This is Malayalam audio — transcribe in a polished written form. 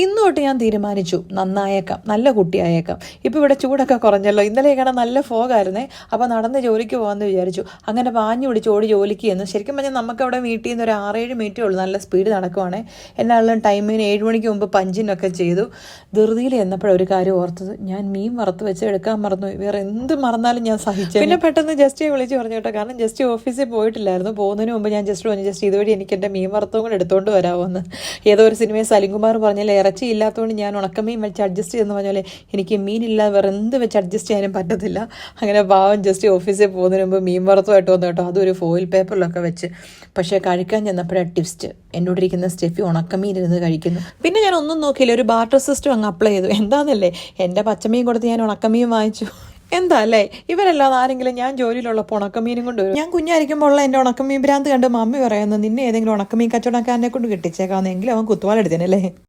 ഇന്ന് തൊട്ട് ഞാൻ തീരുമാനിച്ചു നന്നായേക്കാം, നല്ല കുട്ടിയായേക്കാം. ഇപ്പോൾ ഇവിടെ ചൂടൊക്കെ കുറഞ്ഞല്ലോ. ഇന്നലെയൊക്കെ നല്ല ഫോഗായിരുന്നേ. അപ്പോൾ നടന്ന് ജോലിക്ക് പോകാമെന്ന് വിചാരിച്ചു. അങ്ങനെ പാഞ്ഞു പിടിച്ച് ഓടി ജോലിക്ക് ചെന്നു. ശരിക്കും പറഞ്ഞാൽ നമുക്കവിടെ വീട്ടിൽ നിന്ന് ഒരു 6-7 മിനിറ്റേ ഉള്ളൂ. നല്ല സ്പീഡ് നടക്കുവാണേ. എന്നാലും ടൈമിന് 7 മണിക്ക് മുമ്പ് പഞ്ചിനൊക്കെ ചെയ്തു. ധൃതിയിൽ എന്നപ്പോഴൊരു കാര്യം ഓർത്തത്, ഞാൻ മീൻ വറുത്ത് വെച്ച് എടുക്കാൻ മറന്നു. വേറെ എന്ത് മറന്നാലും ഞാൻ സഹിച്ചു. പിന്നെ പെട്ടെന്ന് ജസ്റ്റ് വിളിച്ച് പറഞ്ഞു കേട്ടോ. കാരണം ജസ്റ്റ് ഓഫീസിൽ പോയിട്ടില്ലായിരുന്നു. പോകുന്നതിന് മുമ്പ് ഞാൻ ജസ്റ്റ് പറഞ്ഞു, ജസ്റ്റ് ഇതുവഴി എനിക്ക് എൻ്റെ മീൻ വറുത്തവും കൂടെ എടുത്തുകൊണ്ട് വരാമെന്ന്. ഏതോ ഒരു സിനിമയിൽ സലിംകുമാർ പറഞ്ഞാൽ ഇറച്ചി ഇല്ലാത്തതുകൊണ്ട് ഞാൻ ഉണക്കമീൻ വെച്ച് അഡ്ജസ്റ്റ് ചെയ്യുന്ന പറഞ്ഞാൽ എനിക്ക് മീനില്ലാതെ വേറെ എന്ത് വെച്ച് അഡ്ജസ്റ്റ് ചെയ്യാനും പറ്റത്തില്ല. അങ്ങനെ പാവം ജസ്റ്റ് ഓഫീസിൽ പോകുന്നതിന് മുമ്പ് മീൻ വറുത്തുമായിട്ട് വന്നു കേട്ടോ. അതൊരു ഫോയിൽ പേപ്പറിലൊക്കെ വെച്ച്. പക്ഷേ കഴിക്കാൻ ചെന്നപ്പോഴാണ് ടിപ്സ്റ്റ്. എന്നോട് ഇരിക്കുന്ന സ്റ്റെഫി ഉണക്കമീൻ ഇരുന്ന് കഴിക്കുന്നു. പിന്നെ ഞാൻ ഒന്നും നോക്കിയില്ല, ഒരു ബാർട്ടർ സിസ്റ്റം അങ്ങ് അപ്ലൈ ചെയ്തു. എന്താണെന്നല്ലേ, എൻ്റെ പച്ചമീൻ കൊടുത്ത് ഞാൻ ഉണക്കമീൻ വാങ്ങിച്ചു. എന്താ അല്ലേ, ഇവരല്ലാതെ ആരെങ്കിലും ഞാൻ ജോലിയിലുള്ളപ്പോൾ ഉണക്കമീനും കൊണ്ട് വരും. ഞാൻ കുഞ്ഞായിരിക്കുമ്പോൾ ഉള്ള എൻ്റെ ഉണക്കമീൻ ഭ്രാന്ത് കണ്ട് മമ്മി പറയുന്നു, നിന്നെ ഏതെങ്കിലും ഉണക്കമീൻ കച്ചവടക്കാരനെ കൊണ്ട് കിട്ടിച്ചേക്കാമെന്നെങ്കിലും അവൻ കുത്തുവാലെടുത്തേനല്ലേ.